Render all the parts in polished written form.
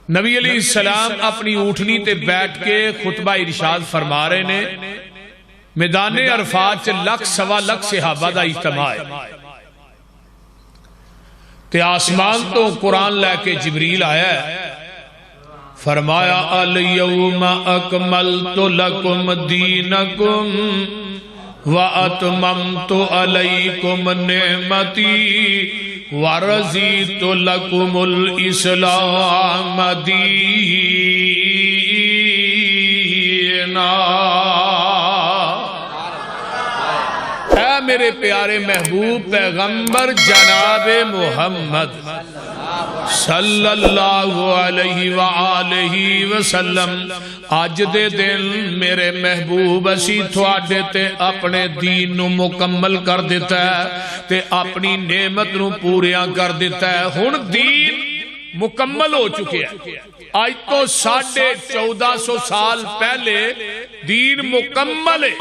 نبی علیہ السلام اپنی اونٹنی تے بیٹھ کے خطبہ ارشاد فرما رہے نے، میدان عرفات لکھ سوا لکھ صحابہ دا اجتماع ہے تے آسمان تو قرآن لے کے جبریل آیا ہے، فرمایا الیوم اکملت لکم دینکم واتممت علیکم نعمتی ورضیت لکم الاسلام دینا۔ اے میرے پیارے محبوب پیغمبر جناب محمد صلی اللہ علیہ وآلہ وسلم، آج دے دن میرے محبوب اسی تھوڑے تے اپنے دین نو مکمل کر دیتا ہے تے اپنی نعمت نو پوریاں کر دیتا ہے۔ ہن دین مکمل ہو چکے ہیں، آج تو 1450 سال پہلے دین مکمل ہے۔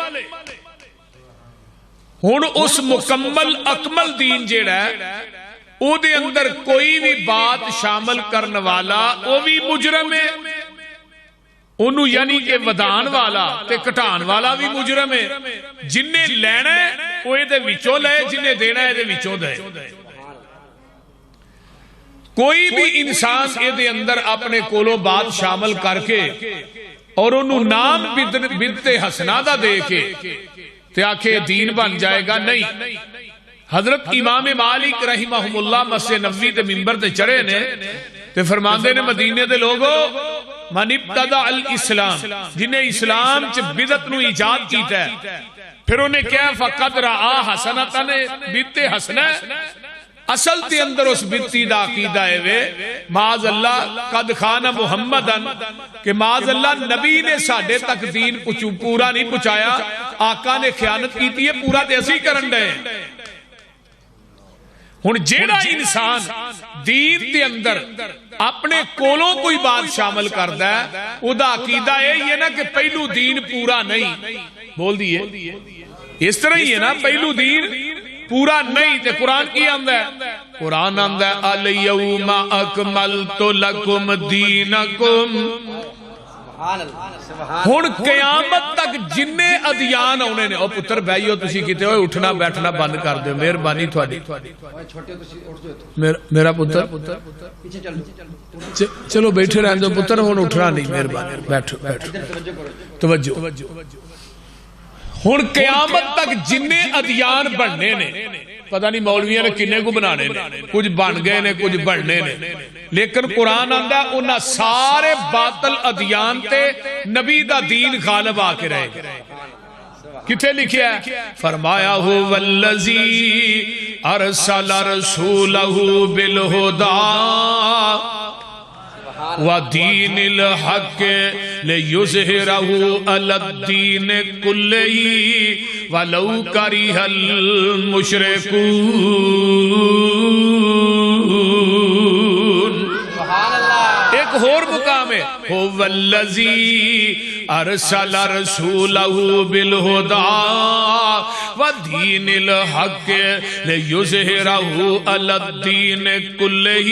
ہن اس مکمل اکمل دین جیڑا ہے او دے اندر کوئی بھی بات شامل کرن والا او بھی مجرم ہے، انہوں یعنی کہ ودان والا تے کٹان والا بھی مجرم ہے۔ جنہیں لینا ہے وہ یہ دے وچوں لے، جنہیں دینا ہے دے وچوں دے۔ کوئی بھی انسان یہ دے اندر اپنے کولو بات شامل کر کے اور انہوں نام بدت حسنہ دا دے کے تے آکھے دین بن جائے گا، نہیں۔ حضرت امام مالک رحمہ اللہ مسجد نبوی تے منبر تے چڑھے نے تے فرماندے نے مدینے دے لوگو من ابتدع الاسلام، جنہیں اسلام چ بدعت نو ایجاد کیتا ہے، پھر انہیں کیا فقد رعا حسنتن بدت حسنہ، اصل تے اندر اس بدتی دا عقیدہ ہے وے معاذ اللہ قد خان محمدن، کہ معاذ اللہ نبی نے ساڑھے تک دین پورا نہیں پہنچایا، آقا نے خیانت کیتی ہے، پورا تے اسی کرن دے۔ ہن جیڑا انسان دین تے اندر اپنے کولوں کوئی بات شامل کردا ہے، او دا عقیدہ یہ نا کہ پہلو دین پورا نہیں، بول دیئے اس طرح ہی ہے نا، پہلو دین پورا نہیں۔ تے قرآن کی آندہ ہے، قرآن آندہ ہے الیوم اکملت لکم دینکم۔ ہن قیامت تک جننے ادیان ہونے نے، او پتر بھائیو تسی کیتے ہوئے اٹھنا بیٹھنا بند کر دے، مہربانی تھوڑی، میرا پتر چلو بیٹھے رہن دو پتر، ہن اٹھنا نہیں، مہربانی بیٹھو توجہ۔ ہن قیامت تک جننے ادیان بننے نے، پتہ نہیں مولویاں نے کنے کو بنانے نے، کچھ بن گئے نے کچھ بننے نے، لیکن قرآن آندہ انہاں سارے باطل ادیان تے نبی دا دین غالب آ کے رہے گا۔ کتھے لکھیا ہے؟ فرمایا ہو والذی ارسل رسولہ بالہدا وَدِينِ الْحَقِّ لِيُظْهِرَهُ عَلَى الدِّينِ كُلِّهِ وَلَوْ كَرِهَ الْمُشْرِكُونَ۔ ایک اور مقام ہے، هُوَ الَّذِي ارسل رسولہ بالہدا وَدِينِ الْحَقِّ لِيُظْهِرَهُ عَلَى الدِّينِ كُلِّهِ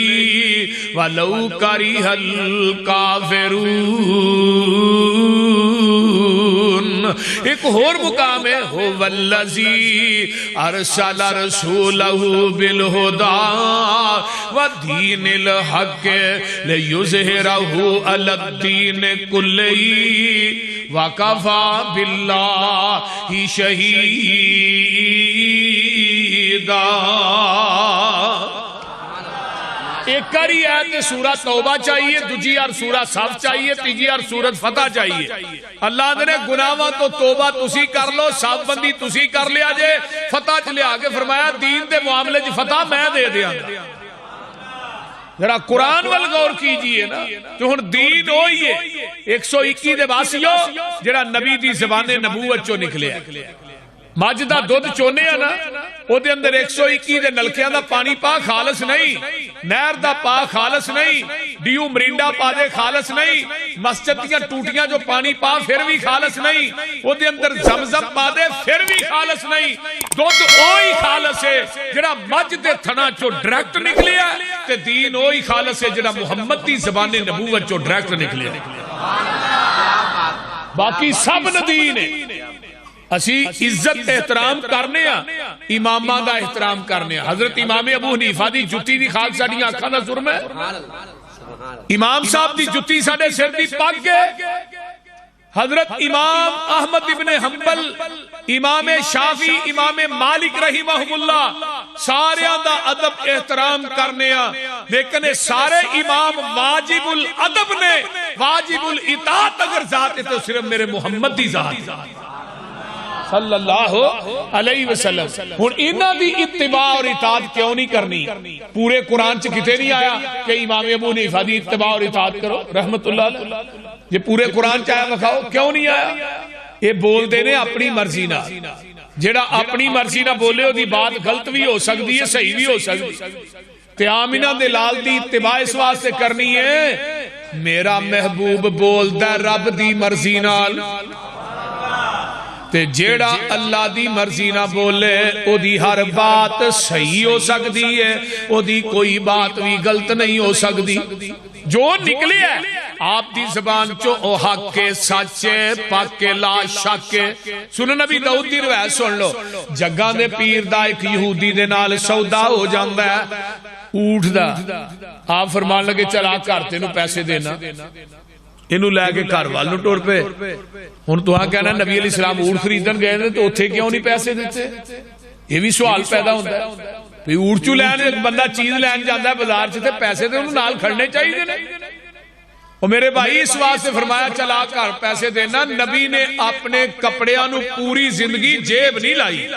وَلَوْ كَرِهَ الْكَافِرُونَ۔ ایک اور مقام ہے، هُوَ الَّذِي ارسل رسولہ بالہدا وَدِينِ الْحَقِّ لِيُظْهِرَهُ عَلَى الدِّينِ كُلِّهِ وَكَفَى بِاللَّهِ شَهِيدًا۔ ایک کری آیت سورہ توبہ چاہیے، دوسری اور سورہ صف چاہیے، تیسری اور سورت فتح چاہیے۔ اللہ نے گناہاں تو توبہ تسی کر لو، صف بندی تسی کر لیا جے، فتح چلے آگے فرمایا دین دے معاملے جی فتح میں دے دیا۔ ذرا قرآن وال غور کیجئے نا، تو ہن دین ہوئی ہے 121 دے باسیوں جڑا نبی دی زبان نبوت چو نکلے ہے۔ مجھ دا دودھ چونے نا او دے اندر 121 دے نلکیاں دا پانی پا خالص نہیں، نہر دا پا خالص نہیں، ڈیو مرینڈا پا دے خالص نہیں، مسجد دیاں ٹوٹیاں جو پانی پا پھر بھی خالص نہیں، او دے اندر زمزم پا دے پھر بھی خالص نہیں۔ دودھ اوہی خالص ہے جڑا مجھ دے تھنا چو ڈائریکٹ نکلیا تے دین اوہی خالص ہے جڑا محمد دی زبان نبوت چو ڈائریکٹ نکلیا۔ باقی سب ندین ہے۔ اسی عزت احترام کرنے ہیں، امامہ دا احترام کرنے ہیں۔ حضرت امام ابو حنیفہ دی جتی دی خاک ساڑی آنکھاں دا سرم ہے، امام صاحب دی جتی ساڑے سر دی پاک ہے، حضرت امام احمد ابن حنبل، امام شافی، امام مالک رحمہ اللہ سارے دا ادب احترام کرنے ہیں، لیکن سارے امام واجب الادب نے، واجب الاطاعت اگر ذات ہے تو صرف میرے محمد دی ذات صلی اللہ علیہ وسلم۔ ہن انہاں دی اتباع اور اطاعت کیوں نہیں کرنی؟ پورے قرآن چ کتے نہیں آیا کہ امام ابو حنیفہ دی اتباع اور اطاعت کرو رحمت اللہ علیہ؟ یہ پورے قرآن چ آیا بخاؤ کیوں نہیں آیا؟ یہ بول دے نے اپنی مرضی نہ، جڑا اپنی مرضی نہ بولے او دی بات غلط بھی ہو سکتی ہے صحیح بھی ہو سکتی، تے آمینہ دے لال دی اتباع اس واسطے کرنی ہے میرا محبوب بولدا رب دی مرضی نال، تے جیڑا اللہ دی مرضی نہ بولے او دی ہر بات صحیح ہو سکتی ہے، او دی کوئی بات بھی غلط نہیں ہو سکتی۔ جو نکلے ہے آپ دی زبان چو او حق کے سچے پاک کے لا شک کے۔ سنو نبی داؤد دی روایت سن لو، جگاں دے پیر دا ایک یہودی دے نال سودا ہو جاندا ہے اونٹ دا، آپ فرمان لگے چلا کر تینوں پیسے دینا، انہوں لے کے گھر والوں ٹور پہ۔ ہن تو کہنا نبی علیہ السلام اونٹ خریدن گئے تو اوتھے کیوں نہیں پیسے دیتے؟ یہ بھی سوال پیدا ہوتا ہے، اونٹ چوں لین بندہ چیز لین جاتا ہے بازار چ تے پیسے تے انہوں نال کھڑنے چاہیے نا۔ اور میرے بھائی اس واسطے فرمایا چلا کر پیسے دینا، نبی نے اپنے کپڑیاں نو پوری زندگی جیب نہیں لائی،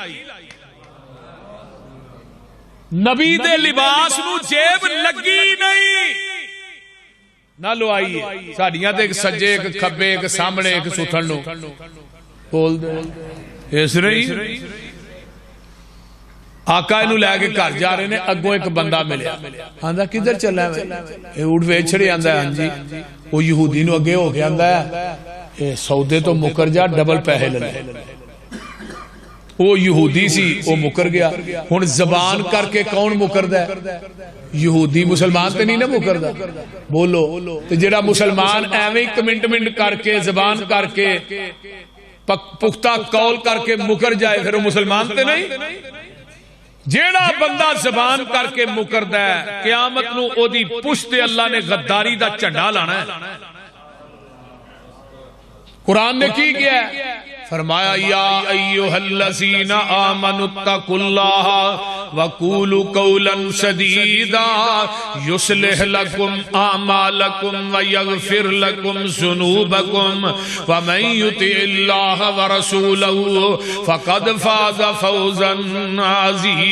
نبی دے لباس نو جیب لگی نہیں نہ لو آئیے۔ ساڑیاں تے ایک سجے ایک کھبے ایک سامنے ایک ستھن نو بول دے اس رہی۔ آقا انہوں لے کے گھر جا رہے نے، اگوں ایک بندہ ملیا، آندا کدھر چلا ہے؟ اے اونٹ ویچ چھڑے، آندا ہے ہاں جی۔ وہ یہودی نو اگے ہو گیا، آندا ہے اے سودے تو مکر جا، ڈبل پیسے لے لے۔ وہ یہودی سی وہ مکر گیا۔ ہن زبان کر کے کون مکردا ہے؟ یہودی، مسلمان تے نہیں نا مکردا؟ بولو تے جڑا مسلمان ایویں کمنٹ کر کے زبان کر کے پختہ قول کر کے مکر جائے پھر وہ مسلمان تے نہیں؟ جیڑا بندہ زبان کر کے مکردا ہے قیامت نو او دی پشت اللہ نے غداری دا جھنڈا لانا ہے۔ قرآن نے کی کیا ہے؟ فرمایا یا ایھا الذین آمنوا اتقوا اللہ وقولوا قولا سدیدا یصلح لکم اعمالکم ویغفر لکم ذنوبکم ومن یطع اللہ ورسولہ فقد فاز فوزا عظیما۔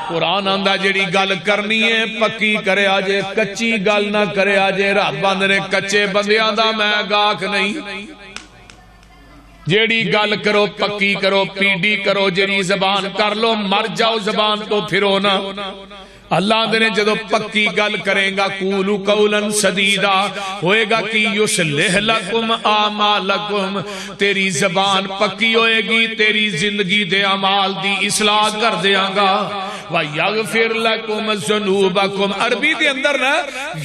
قرآن آندہ جیڑی گل کرنی ہے پکی کرے آجے، کچی گل نہ کرے آجے۔ رب باندھنے کچے بندیاں دا میں گاک نہیں، جیڑی گل کرو پکی کرو، پیڈی کرو، جیڑی زبان کر لو مر جاؤ زبان تو پھرو نہ۔ اللہ نے جدو پکی گل کریں گا قولوا قولا سدیدا ہوئے گا کہ یصلح لکم اعمالکم، تیری زبان پکی ہوئے گی، تیری زندگی دے اعمال دی اصلاح کر دیاں گا۔ وَيَغْفِرْ لَكُمْ ذُنُوبَكُمْ، عربی دے اندر نا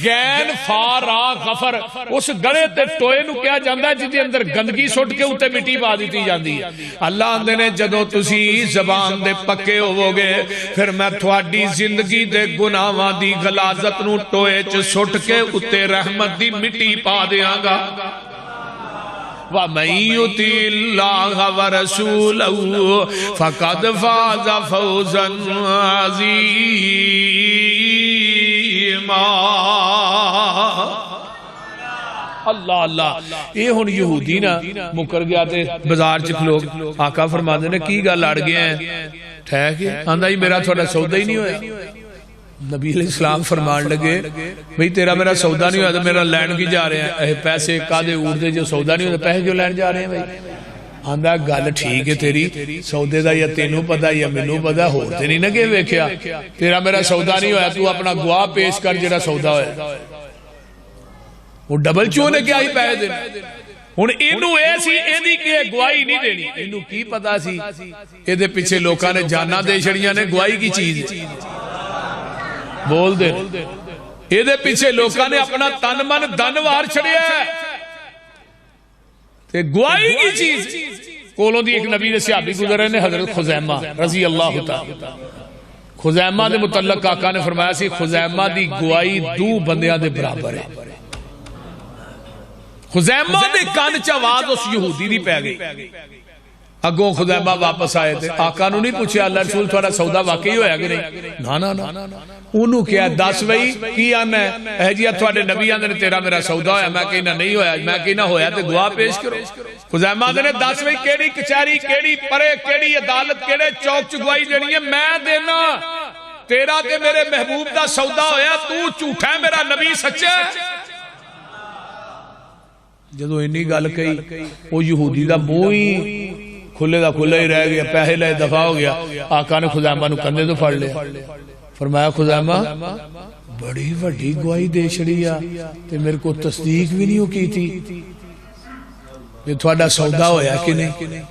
غین فا را غفر اس گڑے تے ٹوئے نو کیا جاندہ ہے جدی اندر گندگی سٹ کے اُتے مٹی پا دیتی جاندی ہے۔ اللہ اندے نے جدو تسی زبان دے پکے ہوو گے پھر میں تھوڑی زندگی دے گناہاں دی غلاظت نو ٹوئے چ سٹ کے اُتے رحمت دی مٹی پا دیاں گا۔ وَمَن يُطِعِ اللَّهَ وَرَسُولَهُ فَقَدْ فَازَ فَوْزًا عَظِيمًا۔ اللہ اللہ، اے ہن یہودی نا مکر گیا تے بازار چ لوگ آقا فرماندے نے کی گل اڑ گئے ہیں؟ ٹھیک ہے، آندا ہی میرا تھوڑا سودا ہی نہیں ہویا۔ نبی علیہ السلام فرمان لگے بھئی تیرا میرا سودا نہیں ہوا تو میرا لین کی جا رہے ہیں پیسے کادے اڑتے جو سودا نہیں ہوتا پیسے جو لین جا رہے ہیں بھئی آندھا گل ٹھیک ہے تیری سودے دا یا تینوں پتا یا منوں پتا ہوتے نہیں نہ کہ ویکھیا تیرا میرا سودا نہیں ہوا تو اپنا گواہ پیش کر جڑا سودا ہویا وہ ڈبل چون ہے کیا ہی پیسے دینا ہن اینو ایسی ایدی کہ گواہی نہیں دینی اینو کی پتا سی ایدے پیچھے لوکاں نے جانا دے چھڑیاں نے گواہی کی چیز ہے بول دے ایدے پیچھے لوکاں نے اپنا تن من دن وار چھڑیا ہے تے گواہی کی چیز کولوں دی ایک نبی نے صحابی گزرے نے حضرت خزیمہ رضی اللہ تعالی خزیمہ دے متعلق آقا نے فرمایا سی خزیمہ دی گواہی دو بندیاں دے برابر ہے خزیمہ دے کان چ آواز اس یہودی دی پے گئی اگوں خزیمہ واپس آئے تھے آقا نو نہیں پوچھا اللہ رسول تھوڑا سودا واقعی ہویا کہ نہیں نا نا نا انہوں کیا دس وئی کی آنا ہے اے جی تھوڑے نبی آندے نے تیرا میرا سودا ہویا میں کہنا نہیں ہویا میں کہنا ہویا تے گواہ پیش کرو خزیمہ آندے نے دس وئی کیڑی کچہری کیڑی پرے کیڑی عدالت کیڑے چوک چ گواہی دینی ہے میں دینا تیرا تے میرے محبوب دا سودا ہویا تو جھوٹا ہے میرا نبی سچا ہے جدو انی گل کہی وہ یہودی دا منہ ہی کھلے دا کھلا ہی رہ گیا پیسے لے دفع ہو گیا آقا نے خزیمہ نو کندھے تو پھڑ لیا فرمایا خزیمہ بڑی وڈی گواہی دے چھڑیا تے میرے کو تصدیق بھی نہیں کی تھی یہ تھوڑا سودا ہویا کہ نہیں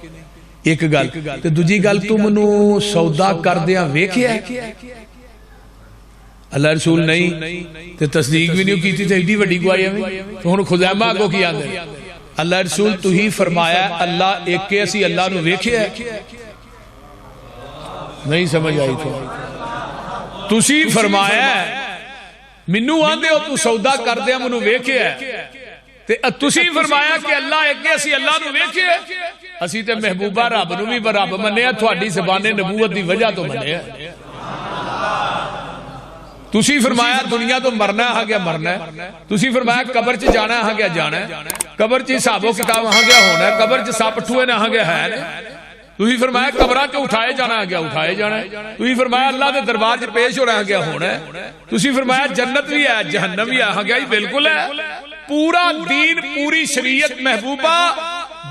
ایک گل تے دوجی گل تو منو سودا کر دیا ویکھیا ہے اللہ رسول نہیں تے تصدیق بھی نہیں کی تھی تے ایڈی وڈی گواہی ہے تو ہن خزیمہ کو کی آندے اللہ رسول تو ہی فرمایا اللہ ایک کے اسی اللہ نو ویکھیا ہے نہیں سمجھ آئی تو سی فرمایا منو آندے ہو تو سودا کر دیا منو ویکھیا ہے تے تسی فرمایا کہ اللہ ایک کے اسی اللہ نو ویکھیا ہے اسی تے محبوبہ رب نو بھی رب منیا تھوڑی زبان نبوت دی وجہ تو منیا تسی فرمایا دنیا تو مرنا ہے گیا مرنا ہے تسی فرمایا قبر چ جانا ہے گیا جانا ہے قبر چ حساب و کتاب ہاں گیا ہونا ہے قبر چ سپ ٹھوئے نہ ہاں گیا ہے تسی فرمایا قبراں چ اٹھائے جانا ہے گیا اٹھائے جانا ہے تسی فرمایا اللہ دے دربار چ پیش ہو رہا ہے گیا ہونا ہے تسی فرمایا جنت بھی ہے جہنم بھی ہے ہاں گیا ہی بالکل ہے پورا دین پوری شریعت محبوبہ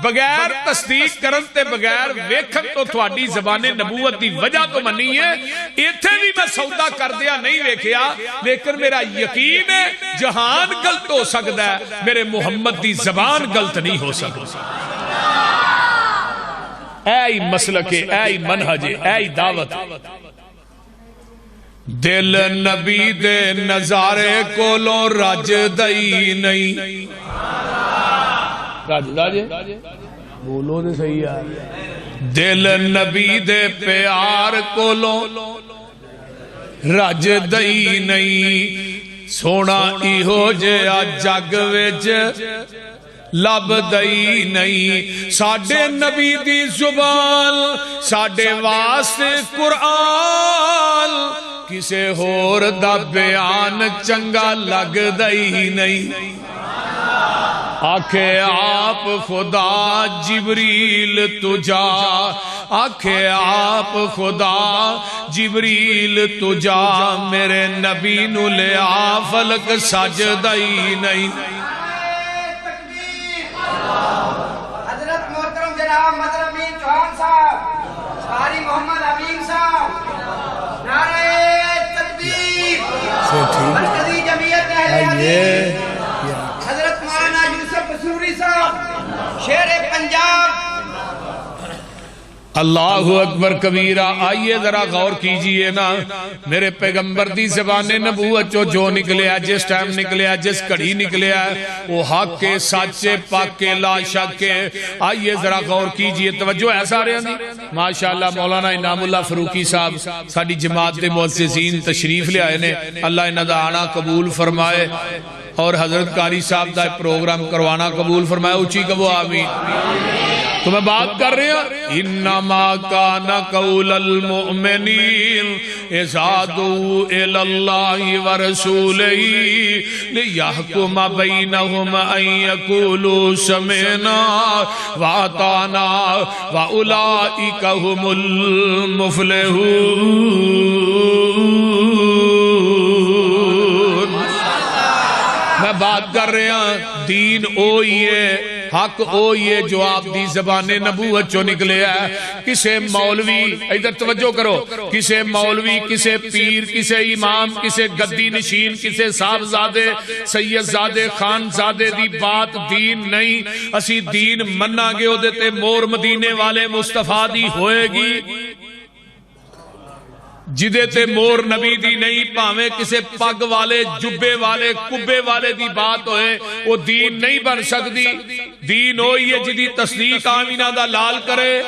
بغیر تصدیق کرن تے بغیر ویکھن تو تھوڑی زبان نبوت دی وجہ تو منی ہے ایتھے بھی میں سودا کر دیا نہیں ویکھیا لیکن میرا یقین ہے جہان غلط ہو سکتا ہے میرے محمد دی زبان غلط نہیں ہو سکتا اے مسلک اے منہج اے دعوت دل نبی دے نظارے کولوں رج دئی نہیں بولو دے صحیح ہے دل نبی دے پیار کولوں رج دئی نہیں سونا ایہو جیا جگ وچ لب دئی نہیں ساڈے نبی دی زبان ساڈے واسطے قرآن کسے ہور دا بیان چنگا لگ دئی نہیں آکھے آپ خدا جبریل تجا آکھے آپ خدا جبریل تجا میرے نبی نو لیا فلک سجدئی نہیں حضرت محترم جناب مدر امین چوہان صاحب قاری محمد امین صاحب نعرہ تکبیر مرکزی جمعیت اہل حدیث حضرت مولانا یوسف بسوری صاحب شیر پنجاب اللہ اکبر کبیرہ آئیے ذرا غور کیجئے نا میرے پیغمبر دی زبان نبوت جو نکلے ہے جس ٹائم نکلے ہے جس کڑی نکلے ہے وہ حق کے سچے پاک کے لا شک کے آئیے ذرا غور کیجئے توجہ ہے سارے ہیں ماشاءاللہ مولانا انعام اللہ فروقی صاحب ساڑی جماعت دے معززین تشریف لے آئے نے اللہ انہاں دا آنا قبول فرمائے اور حضرت قاری صاحب دا پروگرام کروانا قبول فرمائے اچھی کبو آمین تو میں بات کر رہے ہیں انما کان قول المؤمنین اذا دعوا الی اللہ ورسولہ لیحکم بینہم ان یقولوا سمعنا واطعنا واولئک هم المفلحون دین اوہی ہے، حق اوہی ہے جو آپ دی زبان نبوت چو نکلے ہے۔ کسے مولوی، ادھر توجہ کرو، کسے مولوی، کسے پیر، کسے امام، کسے گدی نشین، کسے صاحبزادے سید زادے خان زادے دی بات دین نہیں۔ اسی دین مننا گے او دیتے مور مدینے والے مصطفیٰ دی ہوئے گی، جدے تے مور نبی دی نہیں، پاویں کسے پگ والے جبے والے کبے والے دی بات ہوئے، وہ دین نہیں بن سکتی۔ دین ہوئی ہے جدی تصدیق آمینہ دا لال کرے۔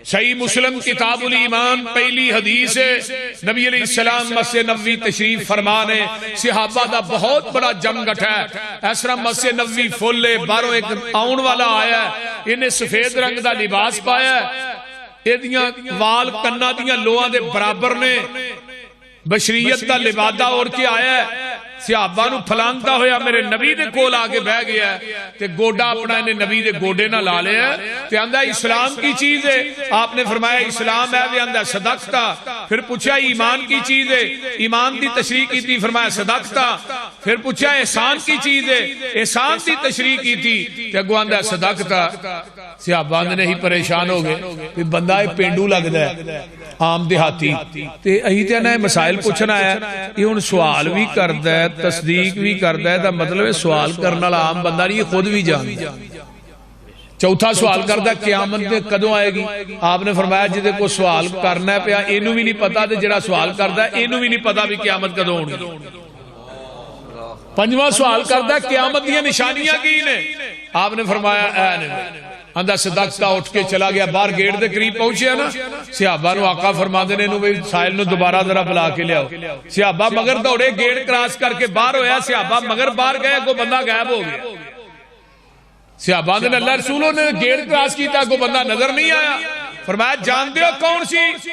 صحیح مسلم کتاب الایمان پہلی حدیث ہے، نبی علیہ السلام مسجد نبوی تشریف فرمانے، صحابہ دا بہت بڑا جمگٹ ہے، اس طرح مسجد نبوی فلے باروں ایک آؤن والا آیا ہے، انہیں سفید رنگ دا لباس پایا ہے، ایدیاں وال کنہ دیاں لوہاں دے برابر نے، بشریت دا لبادہ اور کی آیا ہے، صحابہ نو پھلانتا ہویا میرے نبی دے کول آگے بہ گیا ہے، تے گوڑا اپنا انہیں نبی دے گوڑے نہ لا لے ہے، تے اندھا اسلام کی چیز ہے، آپ نے فرمایا اسلام ہے، وہ اندھا صدقتا، پھر پوچھا ایمان کی چیز ہے، ایمان دی تشریح کی تھی، فرمایا صدقتا، پھر پوچھا احسان کی چیز ہے، احسان دی تشریح کی تھی، تے اگو اندھا صدقتا۔ صحابہ نے ہی پریشان ہو گئے، بندہ ایک پینڈو لگ دا ہے عام دیہاتی، تے اہی تے انہیں مسائل پوچھنا ہے، یہ ان سوال بھی کردا ہے تصدیق بھی کردا ہے، تا مطلب ہے سوال کرنا عام بندہ نہیں، یہ خود بھی جانتا۔ چوتھا سوال کردا ہے قیامت دے کدوں آئے گی؟ آپ نے فرمایا جدے کو سوال کرنا ہے پیا اینو بھی نہیں پتا، تے جڑا سوال کردا ہے اینو بھی نہیں پتا بھی قیامت کدوں ہونی۔ پنجواں سوال کردا ہے قیامت دی نشانیاں کی نے؟ آپ نے فرمایا اے نے اندھا صدقتا اٹھ کے چلا گیا، باہر گیٹ دے قریب پہنچے نا، صحابہ نو آقا فرما دینے نو بھی سائل نو دوبارہ ذرا بلا کے لیا، صحابہ مگر دوڑے گیٹ کراس کر کے باہر ہویا، صحابہ مگر باہر گئے، کو بندہ غائب ہو گیا۔ صحابہ نے اللہ رسولوں نے گیٹ کراس کیتا، کو بندہ نظر نہیں آیا، فرمایا جان دیو کون سی؟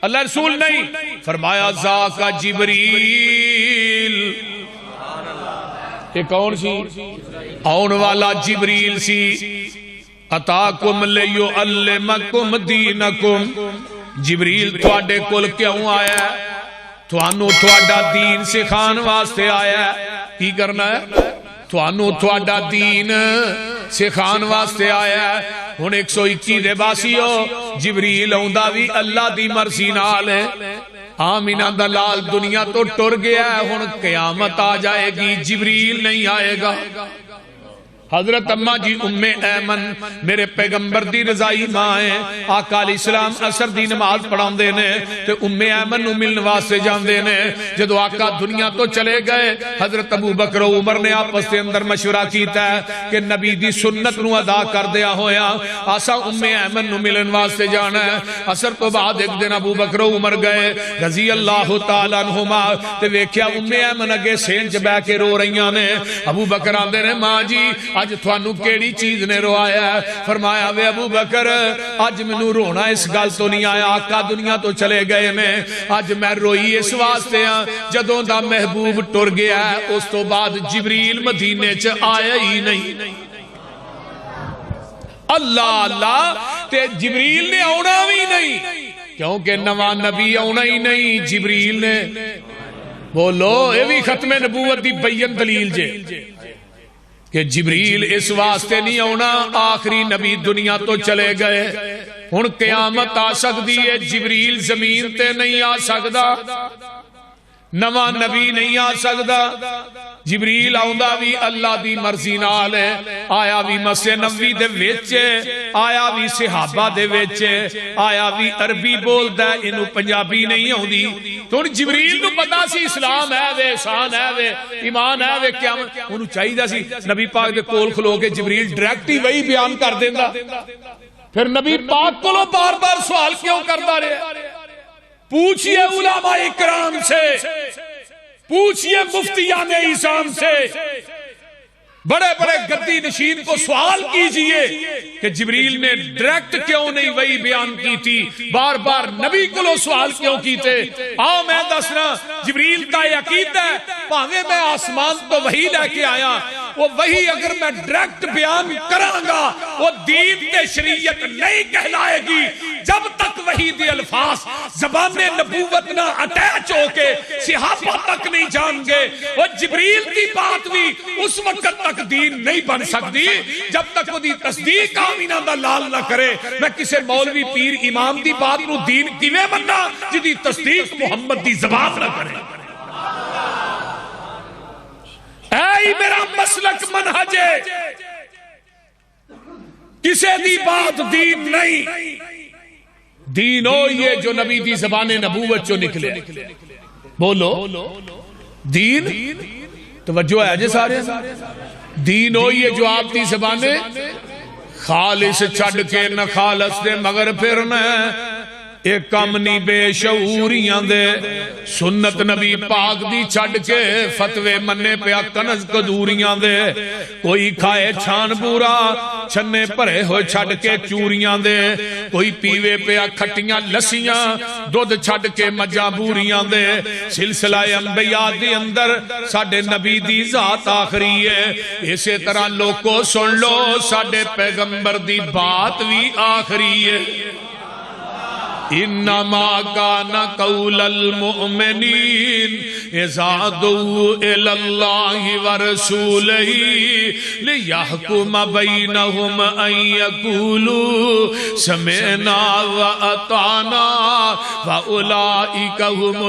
اللہ رسول نہیں، فرمایا ذاکا جبریل۔ یہ کون سی؟ آن والا جبریل سی۔ اتاکم لیعلمکم دینکم، جبریل تواڈے کول کیوں آیا ہے؟ تھانو تواڈا دین سکھان واسطے آیا ہے۔ کی کرنا ہے؟ تھانو تواڈا دین سکھان واسطے آیا ہے۔ ہن 121 دے باسیو جبریل آوندا وی اللہ دی مرضی نال ہے۔ آمینہ دا لال دنیا تو ٹر گیا ہے، ہن قیامت آ جائے گی، جبریل نہیں آئے گا۔ حضرت اماں جی ام ایمن میرے پیغمبر دی رضائی ماں ہیں، آقا علیہ السلام عصر دی نماز پڑھاؤں دے نے تے ام ایمن نو ملن واسطے جان دے نے۔ جدو آقا دنیا تو چلے گئے، حضرت ابو بکر و عمر نے آپس دے اندر مشورہ کیتا ہے کہ نبی دی سنت نو ادا کر دیا ہویا آسا ام ایمن نو ملن واسطے جانا ہے۔ عصر تو بعد ایک دن ابو بکر و عمر گئے رضی اللہ تعالیٰ عنہما، تے ویکھیا ام ایمن اگے سینچ بہ کے رو رہیاں نے۔ ابو بکر آندے نے ماں جی اج تھانو کیڑی چیز نے روایا ہے؟ فرمایا وے ابو بکر اج مینوں رونا اس گل تو نہیں آیا، آقا دنیا تو چلے گئے نے، اج میں روئی اس واسطے ہاں جدوں دا محبوب ٹر گیا ہے اس تو بعد جبریل مدینے چ آیا ہی نہیں۔ اللہ اللہ، تے جبریل نے آنا بھی نہیں کیونکہ نواں نبی آنا ہی نہیں، جبریل نے بولو یہ بھی ختم نبوت دی بین دلیل جے کہ جبریل اس واسطے نہیں آنا، آخری نبی دنیا تو چلے گئے، ہن قیامت آ سکتی ہے، جبریل زمین تے نہیں آ سکتا، نواں نبی نہیں آ سکتا۔ جبریل آؤندا بھی اللہ دی مرضی نال ہے، آیا بھی مسجد نبوی دے وچ، آیا بھی صحابہ دے وچ، آیا بھی عربی بولدا ہے، اینو پنجابی نہیں آوندی۔ تو جبریل نو پتا سی اسلام ہے وے، احسان ہے وے، ایمان ہے وے، قیامت اونوں چاہیدا سی نبی پاک دے کول کھلو کے جبریل ڈائریکٹ ہی وہی بیان کر دیندا، پھر نبی پاک کولوں بار بار سوال کیوں کردا رہیا؟ پوچھئے علماء اکرام سے، پوچھئے مفتیان اسلام سے، بڑے بڑے گدی نشین کو سوال کیجئے کہ جبریل نے ڈائریکٹ کیوں نہیں وہی بیان کی تھی، بار بار نبی کو لو سوال کیوں کیتے؟ آؤ میں دسنا جبریل کا عقیدہ ہے، پاوے میں آسمان تو وہی لے کے آیا، وہ وہی اگر میں ڈائریکٹ بیان کرانگا وہ دین تے شریعت نہیں کہلائے گی، جب تک وحی دی الفاظ زبان نبوت نہ اٹیچ ہو کے صحابہ تک نہیں جان گے، اور جبریل دی بات بھی اس وقت تک دین نہیں بن سکتی جب تک وہ دی تصدیق آمینہ دا لال نہ کرے۔ میں کسے مولوی پیر امام دی بات نو دین کیویں مننا جدی تصدیق محمد دی زبان نہ کرے؟ اے میرا مسلک منہج ہے، کسے دی بات دین نہیں، دین ہو یہ جو نبی دی زبان نبوت جو نکلے۔ بولو دین، توجہ ہے جی سارے، دین ہو یہ جو آپ دی زبانیں خالص چھڑ کے نہ خالص دے مگر پھرنا ایک کم نہیں بے شعوریاں دے، سنت نبی پاک دی چھڑ کے فتوے منے پیا کنز قدوریاں دے، کوئی کھائے چھان بورا چھنے پرے ہوئے چھڑ کے چوریاں دے، کوئی پیوے پیا کھٹیاں لسیاں دودھ چھڑ کے مجاں بوریاں دے۔ سلسلہ انبیاء دی اندر ساڑھے نبی دی ذات آخری ہے، اسی طرح لوگوں سن لو ساڑھے پیغمبر دی بات بھی آخری ہے۔ انما کان قول المؤمنین اذا دعوا الی اللہ ورسولہ لیحکم بینہم ان یقولوا سمعنا واطعنا واولئک هم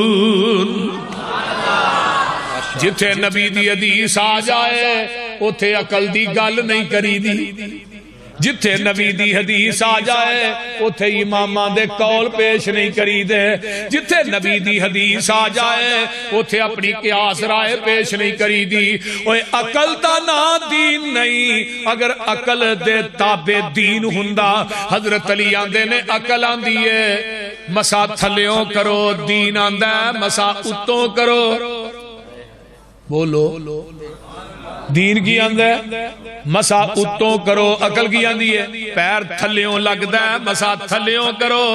المفلحون۔ جتھے نبی دی حدیث آ جائے اتھے عقل دی گل نہیں کری دی، جتھے نبی دی حدیث آ جائے اتھے اماماں دے قول پیش نہیں کری دے، جتھے نبی دی حدیث آ جائے اتھے اپنی قیاس رائے پیش نہیں کری دی۔ اوے عقل دا نا دین نہیں، اگر عقل دے تابع دین ہندا حضرت علی آندے نے عقل آندی ہے مسا تھلیوں کرو، دین آندہ مسا اتوں کرو۔ بولو دین کی آندہ ہے مسا اتوں کرو، عقل کی آندی ہے پیر تھلیوں لگ دے مسا تھلیوں کرو،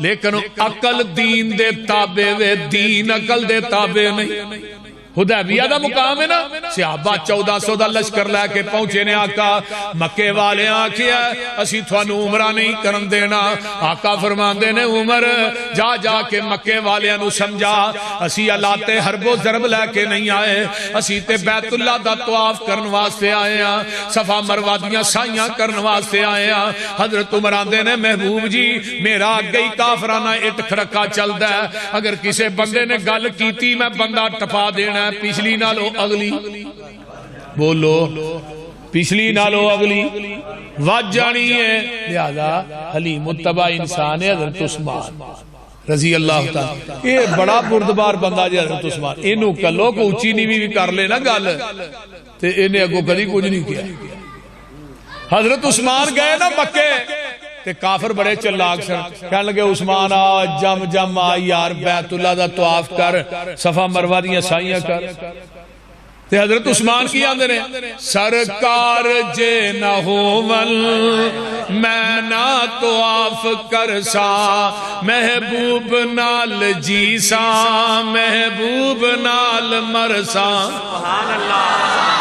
لیکن عقل دین دے تابع وے، دین عقل دے تابع نہیں۔ حدیبیہ دا مقام ہے نا، صحابہ 1400 دا لشکر لے کے پہنچے نے، آقا مکے والے آکھیا اسی تھانو عمرہ نہیں کرن دینا۔ آقا فرماندے نے عمر جا جا کے مکے والے نو سمجھا اسی علات حرب و ضرب لے کے نہیں آئے، اسی تے بیت اللہ دا طواف کرن واسطے آئے ہیں، صفا مروہ دیاں سائیاں کرن واسطے آئے ہیں۔ حضرت عمر آندے نے محبوب جی میرا گئی کافرانہ اٹ کھڑکا چل دا ہے، اگر کسے بندے نے گل کیتی میں بندہ ٹپا دینا، پچھلی نالو اگلی، بولو پچھلی نالو اگلی وج جانی ہے۔ لہذا حلیم الطبع انسان ہے حضرت عثمان رضی اللہ تعالی، یہ بڑا بردبار بندہ جی حضرت عثمان، انہوں کلو کو اچھی نیوی بھی کر لینا گل تے انہیں اگو کدی کچھ نہیں کیا۔ حضرت عثمان گئے نا مکے تے کافر بڑے چلاک سن، کہنے لگے عثمان آ جم جم آ یار بیت اللہ دا طواف کر، صفا مروہ دیاں سائیاں کر۔ تے حضرت عثمان کی آندے نے سرکار جے نہ ہوول میں نہ طواف کر سا، محبوب نال جی سا محبوب نال مرسا۔ سبحان اللہ۔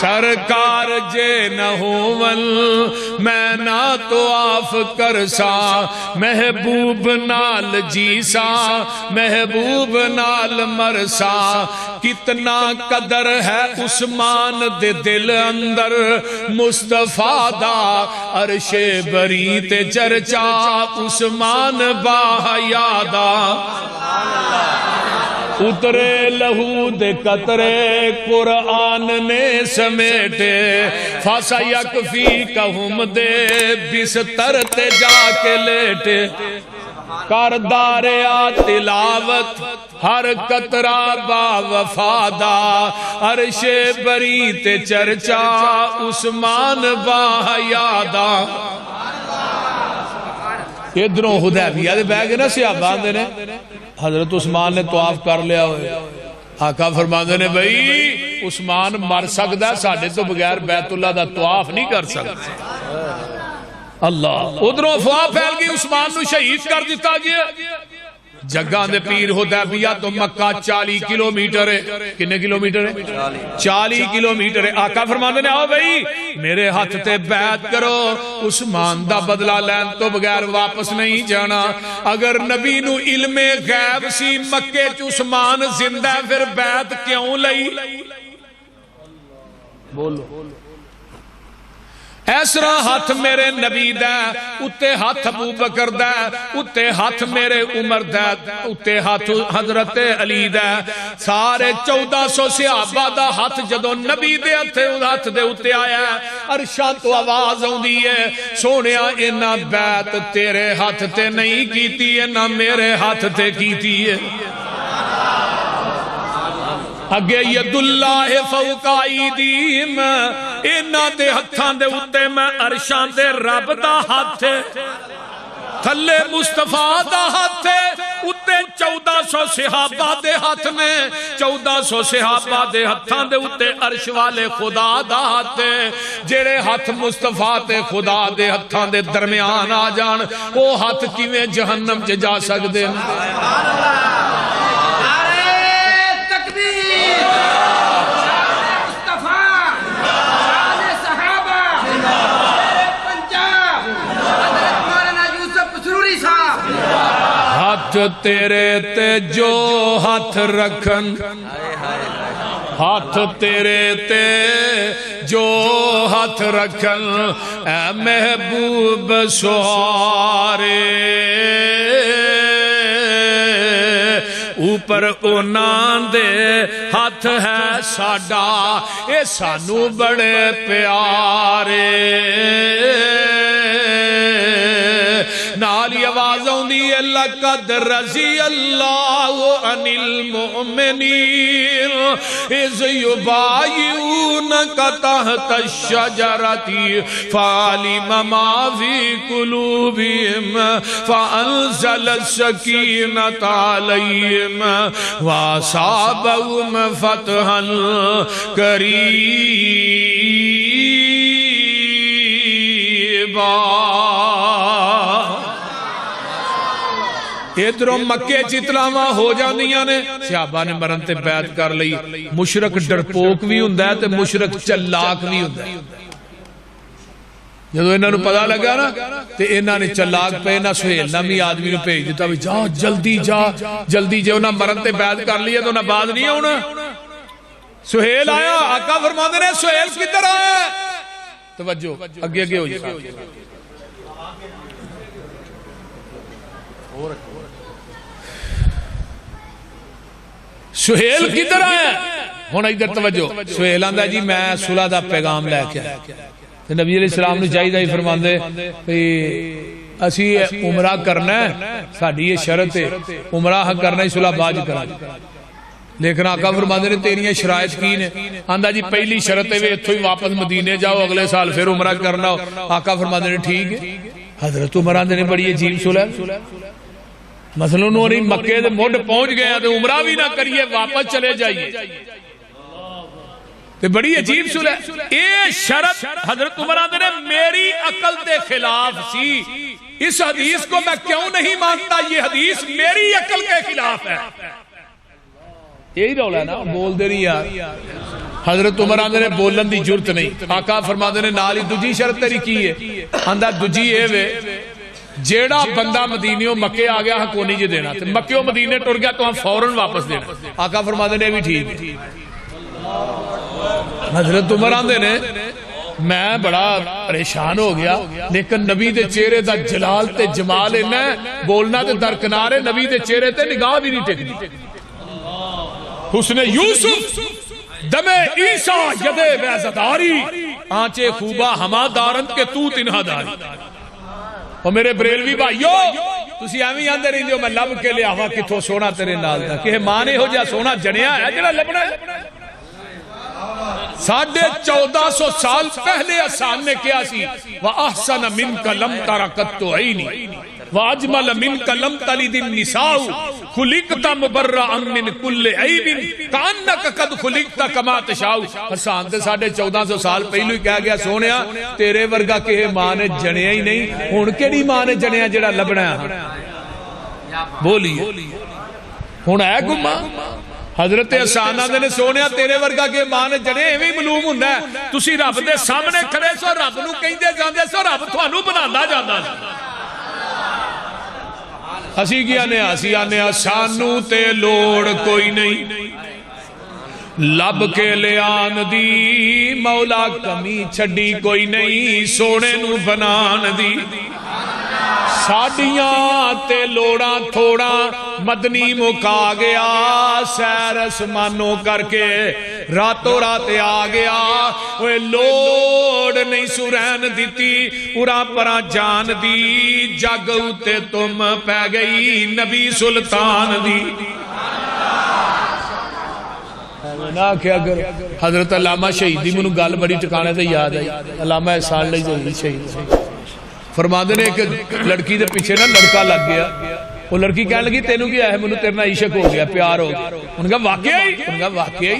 سرکار جے نہ ہوول میں نہ طواف کر سا، محبوب نال جی سا محبوب نال مرسا۔ کتنا قدر ہے عثمان دے دل اندر مصطفیٰ دا، عرش بری تے چرچا عثمان با حیادا۔ اترے لہو دے قطرے قرآن نے سمیٹے، فاسا یکفیکہم دے بستر تے جا کے لیٹے۔ کرداریا تلاوت ہر قطرہ با وفادا، عرش بری تے چرچا عثمان با حیادا۔ ادھروں حدیبیہ دے بہ گئے نا صحابہ آندے نے حضرت عثمان نے طواف کر لیا ہوئے، آقا فرماندے نے بھئی عثمان مر سکتا ہے ساڑھے تو بغیر بیت اللہ دا طواف نہیں کر سکتا۔ اللہ ادھروں افواہ پھیل گئی عثمان نو شہید کر دیتا گیا، جگہ دے پیر حدیبیہ تو مکہ 40 کلومیٹر ہے. کنے کلومیٹر ہے؟ 40 کلومیٹر ہے. آقا فرماندے نے آؤ بھئی میرے ہاتھ تے بیعت کرو, عثمان دا بدلہ لین تو بغیر واپس نہیں جانا. اگر نبی نو علم غیب سی مکے چ عثمان زندہ ہے پھر بیعت کیوں لئی؟ بولو. ایسرا ہاتھ میرے نبی دا, اتے ہاتھ ابو بکر دا, اتے ہاتھ میرے عمر دا, اتے ہاتھ حضرت علی دا, سارے 1400 صحابہ دا ہاتھ جدو نبی دے ہاتھ دے اتے آیا عرشاں تو آواز ہوندی ہے سونیا اینا بیعت تیرے ہاتھ تے نہیں کیتی ہے نہ میرے ہاتھ تے کیتی ہے. اگے ید اللہ فوق ایدیہم, اینا دے ہتھاں دے اتے میں عرشاں دے رب دا ہاتھ ہے, تھلے مصطفیٰ دا ہاتھ ہے, اتے 1400 صحابہ دے ہاتھ نے, 1400 صحابہ دے ہتھاں دے اتے عرش والے خدا دا ہاتھ ہے. جڑے ہاتھ مصطفیٰ تے خدا دے ہتھاں دے درمیان آ جان وہ ہاتھ کیویں جہنم چ جا سکدے ہیں؟ ہاتھ تیرے تے جو ہاتھ رکھن, ہاتھ تیرے تے جو ہاتھ رکھن, اے محبوب سہارے اوپر انہاں دے ہاتھ ہے ساڈا, اے سانو بڑے پیارے. نالی آواز ہوندی ہے لقد رضی اللہ عن المؤمنین اذ یبایعونک تحت الشجرۃ فعلم ما فی قلوبہم فانزل السکینۃ علیہم واصابہم فتحا قریبا. ادھروں مکے چتلاواں ہو جاندیاں نے, صحابہ نے مرن تے بیعت کر لئی. مشرک ڈرپوک بھی ہوندا ہے تے مشرک چلاک بھی ہوندا ہے. جدو انہاں نو پتہ لگا نا تے انہاں نے چلاک پے نہ سہیل نامی آدمی نو بھیج دیتا بھی جا جلدی جا جلدی. جے انہاں مرن تے بیعت کر لی ہے تو انہاں بعد نہیں ہونا. سہیل آیا, آقا فرماندے نے سہیل کدھر آیا؟ توجہ اگے اگے ہو جائے. سہیل کدھر آیا؟ ہن ادھر توجہ. سہیل آندا جی میں صلح دا پیغام لے کے آیا. تے نبی علیہ السلام نو چاہیدا ہی فرماندے بھئی اسی عمرہ کرنا ہے, ساڈی یہ شرط ہے, عمرہ کرنا ہی صلح بعد کرا. لیکن آقا فرماندے نے تیریاں شرائط کی نے؟ آندا جی پہلی شرط ہے ایتھوں ہی واپس مدینے جاؤ, اگلے سال پھر عمرہ کرنا ہو. آقا فرماندے نے ٹھیک ہے. حضرت عمر آندے نے بڑی عجیب صلح, مثلا انہوں نے مکے دے مڈ پہنچ گیا تو عمرہ بھی نہ کریے واپس چلے جائیے, تے بڑی عجیب صلح. اے شرط حضرت عمر آندے نے میری عقل دے خلاف سی. اس حدیث کو میں کیوں نہیں مانتا؟ یہ حدیث میری عقل کے خلاف ہے. یہی رولا ہے نا, بول دے نہیں یار. حضرت عمر آندے نے بولن دی جرت نہیں. آقا فرماندے نے نال ہی دوجی شرط تیری کی ہے؟ آندا دوجی اے وے جیڑا بندہ مدینیوں مکے آ گیا کو نہیں جے دینا, تے مکیوں مدینے ٹر گیا تو ہم فوراً واپس دینا. آقا فرماندے نے بھی ٹھیک. حضرت عمر آندے نے میں بڑا پریشان ہو گیا, لیکن نبی دے چہرے دا جلال تے جمال ہے, بولنا تے درکنارے, نبی دے چہرے تے نگاہ بھی نہیں ٹکدی. حسن یوسف دم عیسیٰ یدے بیزداری آنچے خوبہ ہما دارند کے تو تنہا داری. اور میرے بریلوی بھائیو تسی ایویں آندے رہندے ہو میں لب کے لے آوا کتھوں سونا تیرے نال دا, کہ ماں نے ہو جا سونا جنیا ہے جڑا لبنا ہے. 1450 سال پہلے احسان نے کیا سی, وَأَحْسَنَ مِنْكَ لَمْ تَرَ قَطُّ عَيْنِي وَأَجْمَلَ مِنْكَ لَمْ تَلِدِ النِّسَاءُ خُلِقْتَ مُبَرَّأً مِنْ كُلِّ عَيْبٍ كَأَنَّكَ قَدْ خُلِقْتَ كَمَا تَشَاءُ. حسان تے 1450 سال پہلو ہی کہہ گیا سونیا تیرے ورگا کہ ماں نے جنیا ہی نہیں, ہن کیڑی ماں نے جنیا جڑا لبنا ہے. بولیے ہوں ہے گما حضرت حسان آدھے نے سونیا تیرے ورگا کے ماں نے جڑے ایویں معلوم ہوندا ہے تسی رب دے سامنے کھڑے سو رب نو کہندے جاندے سو رب تھانوں بنانا جاندا سی اسی کی آنے سانو تے لوڑ کوئی نہیں لب کے لیان دی مولا کمی چھڈی کوئی نہیں سونے نو بنان دی ساڈیاں تے لوڑا تھوڑا مدنی مکا گیا سیر اسمانوں کر کے راتوں رات آ گیا اوے لوڑ نہیں سرین دیتی پورا پرا جان دی جگ اتے تم پہ گئی نبی سلطان دی حضرت علامہ شہیدی منو گل بڑی ٹکانے تے یاد آئی علامہ احسان علی شہید فرماندے نے ایک لڑکی دے پیچھے نا لڑکا لگ گیا وہ لڑکی کہنے لگی تینوں کیا ہے منو تیرنا عشق ہو گیا پیار ہو گیا انہوں نے کہا واقعی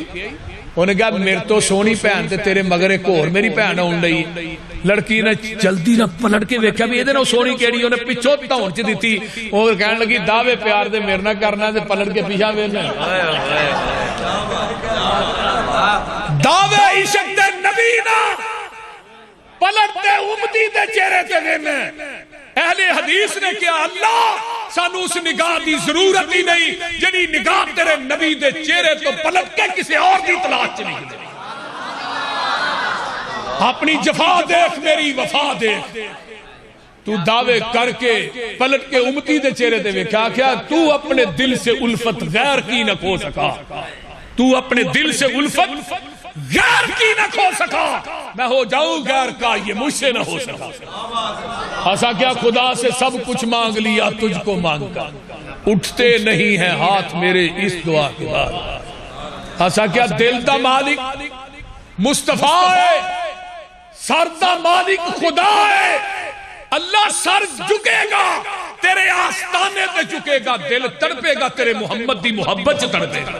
انہوں نے کہا میرے تو سونی پہن تے تیرے مگر ایک اور میری پہن ہون لئی لڑکی نے جلدی نہ پلٹ کے ویکھیا بھی ایدے نو سونی کیڑی انہیں پچھو تاؤن چ دیتی اور کہنے لگی دعوے پیار دے میرے نہ کرنا تے پلٹ کے پیچھا ویکھنا دعوے عشق دے نبی نا پلٹ دے امتی دے چہرے تے ویکھنا اہل حدیث نے کیا اللہ سانو اس نگاہ دی ضرورت ہی نہیں جنی نگاہ تیرے نبی دے چہرے تو پلٹ کے کسی اور دی تلاش نہیں دے اپنی جفا دیکھ میری وفا دیکھ تو دعوے کر کے پلٹ کے امتی دے چہرے تے ویکھا کیا تو اپنے دل سے الفت غیر کی نہ کھو سکا تو اپنے دل سے الفت غیر کی نہ کھو سکا میں ہو جاؤں غیر کا یہ مجھ سے نہ ہو سکا ایسا کیا خدا سے سب کچھ مانگ لیا تجھ کو مانگ کر اٹھتے نہیں ہیں ہاتھ میرے اس دعا کے بعد ایسا کیا دل دا مالک مصطفیٰ ہے سر دا مالک خدا ہے اللہ سر جھکے گا تیرے آستانے تے جھکے گا دل تڑپے گا تیرے محمد دی محبت سے تڑپے گا